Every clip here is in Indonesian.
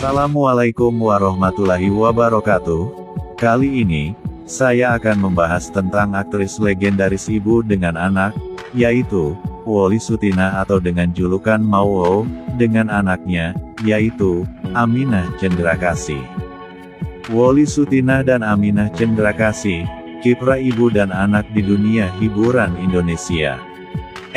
Assalamualaikum warahmatullahi wabarakatuh. Kali ini, saya akan membahas tentang aktris legendaris ibu dengan anak, yaitu Wally Sutina atau dengan julukan Mawo, dengan anaknya, yaitu Aminah Cendrakasih. Wally Sutina dan Aminah Cendrakasih, kiprah ibu dan anak di dunia hiburan Indonesia.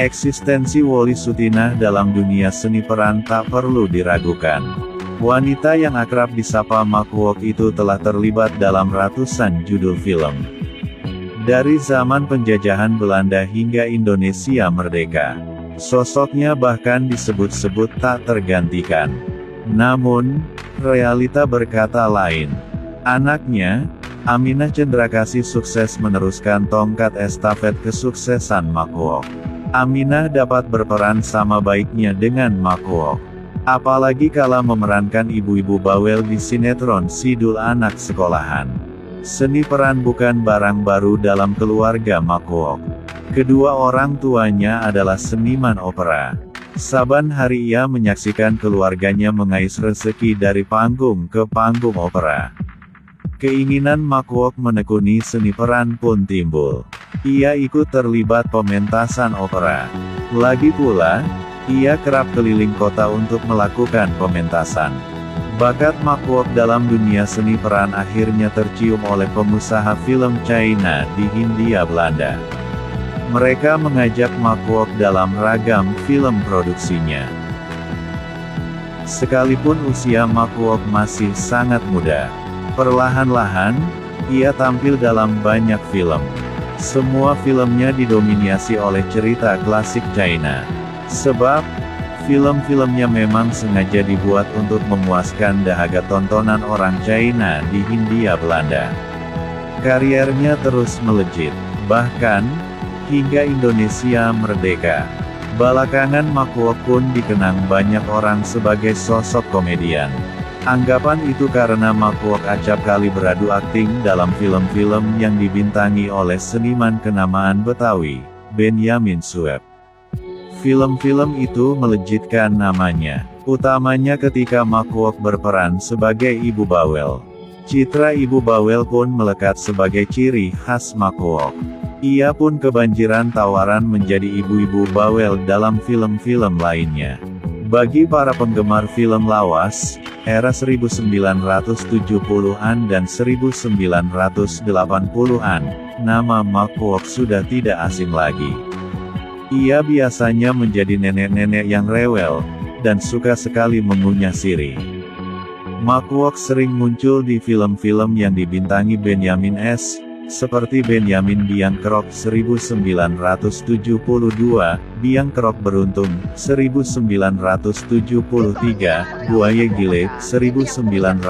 Eksistensi Wally Sutina dalam dunia seni peran tak perlu diragukan. Wanita yang akrab disapa Makwok itu telah terlibat dalam ratusan judul film. Dari zaman penjajahan Belanda hingga Indonesia merdeka, sosoknya bahkan disebut-sebut tak tergantikan. Namun, realita berkata lain. Anaknya, Aminah Cendrakasih sukses meneruskan tongkat estafet kesuksesan Makwok. Aminah dapat berperan sama baiknya dengan Makwok. Apalagi kala memerankan ibu-ibu bawel di sinetron Sidul Anak Sekolahan. Seni peran bukan barang baru dalam keluarga Makwok. Kedua orang tuanya adalah seniman opera. Saban hari ia menyaksikan keluarganya mengais rezeki dari panggung ke panggung opera. Keinginan Makwok menekuni seni peran pun timbul. Ia ikut terlibat pementasan opera. Lagi pula, ia kerap keliling kota untuk melakukan pementasan. Bakat Makwok dalam dunia seni peran akhirnya tercium oleh pengusaha film China di Hindia Belanda. Mereka mengajak Makwok dalam ragam film produksinya. Sekalipun usia Makwok masih sangat muda, perlahan-lahan, ia tampil dalam banyak film. Semua filmnya didominasi oleh cerita klasik China. Sebab, film-filmnya memang sengaja dibuat untuk memuaskan dahaga tontonan orang China di Hindia Belanda. Kariernya terus melejit, bahkan, hingga Indonesia merdeka. Belakangan Makwok pun dikenang banyak orang sebagai sosok komedian. Anggapan itu karena Makwok acap kali beradu akting dalam film-film yang dibintangi oleh seniman kenamaan Betawi, Benyamin Sueb. Film-film itu melejitkan namanya, utamanya ketika Makwok berperan sebagai ibu bawel. Citra ibu bawel pun melekat sebagai ciri khas Makwok. Ia pun kebanjiran tawaran menjadi ibu-ibu bawel dalam film-film lainnya. Bagi para penggemar film lawas, era 1970-an dan 1980-an, nama Makwok sudah tidak asing lagi. Ia biasanya menjadi nenek-nenek yang rewel, dan suka sekali mengunyah sirih. Makwok sering muncul di film-film yang dibintangi Benyamin S., seperti Benyamin Biang Kerok 1972, Biang Kerok Beruntung 1973, Buaya Gile 1975,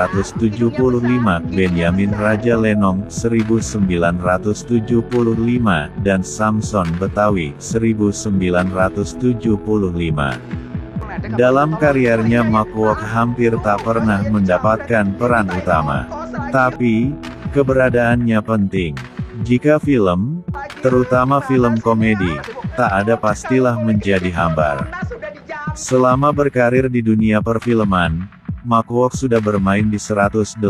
Benyamin Raja Lenong 1975, dan Samson Betawi 1975. Dalam kariernya Makwok hampir tak pernah mendapatkan peran utama. Tapi, keberadaannya penting. Jika film, terutama film komedi, tak ada pastilah menjadi hambar. Selama berkarir di dunia perfilman, Makwok sudah bermain di 118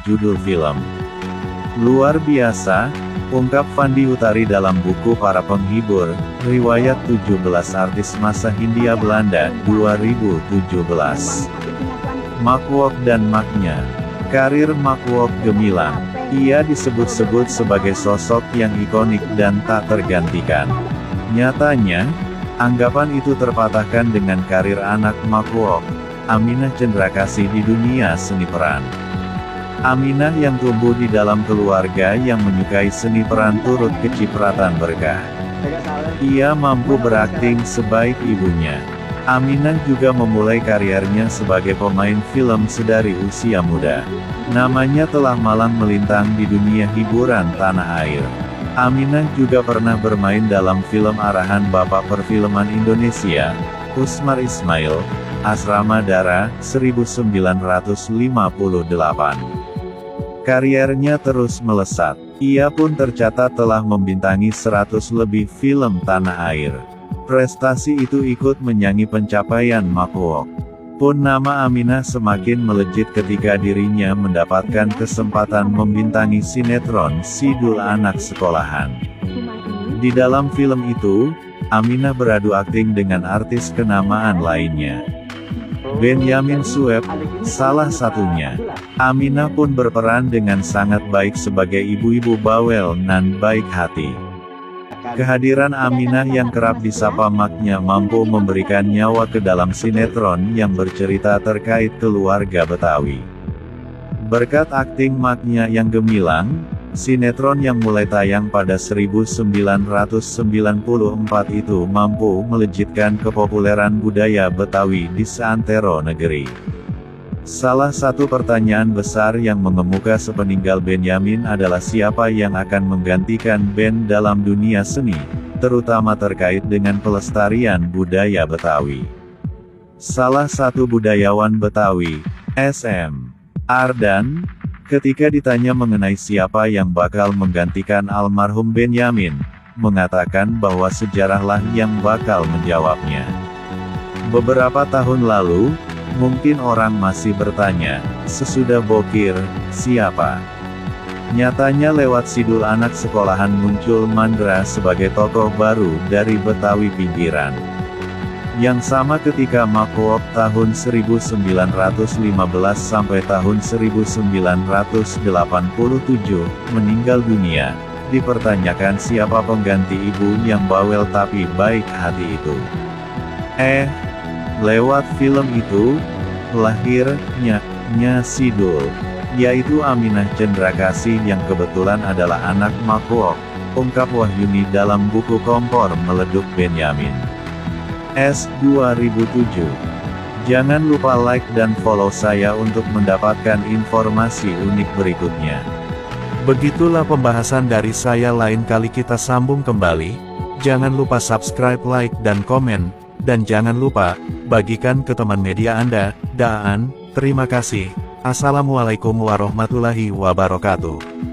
judul film. Luar biasa, ungkap Fandi Utari dalam buku Para Penghibur, Riwayat 17 Artis Masa Hindia Belanda, 2017. Makwok dan maknya. Karir Makwok gemilang. Ia disebut-sebut sebagai sosok yang ikonik dan tak tergantikan. Nyatanya, anggapan itu terpatahkan dengan karir anak Makwok, Aminah Cendrakasih di dunia seni peran. Aminah yang tumbuh di dalam keluarga yang menyukai seni peran turut kecipratan berkah. Ia mampu berakting sebaik ibunya. Aminah juga memulai kariernya sebagai pemain film sedari usia muda. Namanya telah malang melintang di dunia hiburan tanah air. Aminah juga pernah bermain dalam film arahan Bapak Perfilman Indonesia, Usmar Ismail, Asrama Dara, 1958. Kariernya terus melesat. Ia pun tercatat telah membintangi 100 lebih film tanah air. Prestasi itu ikut menyanyi pencapaian Makwok. pun nama Aminah semakin melejit ketika dirinya mendapatkan kesempatan membintangi sinetron Sidul Anak Sekolahan. Di dalam film itu, Aminah beradu akting dengan artis kenamaan lainnya. Benyamin Sueb, salah satunya. Aminah pun berperan dengan sangat baik sebagai ibu-ibu bawel nan baik hati. Kehadiran Aminah yang kerap disapa maknya mampu memberikan nyawa ke dalam sinetron yang bercerita terkait keluarga Betawi. Berkat akting maknya yang gemilang, sinetron yang mulai tayang pada 1994 itu mampu melejitkan kepopuleran budaya Betawi di seantero negeri. Salah satu pertanyaan besar yang mengemuka sepeninggal Benyamin adalah siapa yang akan menggantikan Ben dalam dunia seni, terutama terkait dengan pelestarian budaya Betawi. Salah satu budayawan Betawi, SM Ardan, ketika ditanya mengenai siapa yang bakal menggantikan almarhum Benyamin, mengatakan bahwa sejarahlah yang bakal menjawabnya. Beberapa tahun lalu, mungkin orang masih bertanya, sesudah Bokir, siapa? Nyatanya lewat Sidul Anak Sekolahan muncul Mandra sebagai tokoh baru dari Betawi pinggiran. Yang sama ketika Makoop tahun 1915 sampai tahun 1987 meninggal dunia, dipertanyakan siapa pengganti ibu yang bawel tapi baik hati itu. Lewat film itu, lahirnya Sidul, yaitu Aminah Cendrakasih yang kebetulan adalah anak Makoop, ungkap Wahyuni dalam buku Kompor Meleduk Benyamin. 2007. Jangan lupa like dan follow saya untuk mendapatkan informasi unik berikutnya. Begitulah pembahasan dari saya, lain kali kita sambung kembali. Jangan lupa subscribe, like, dan komen. Dan jangan lupa, bagikan ke teman media Anda. Terima kasih. Assalamualaikum warahmatullahi wabarakatuh.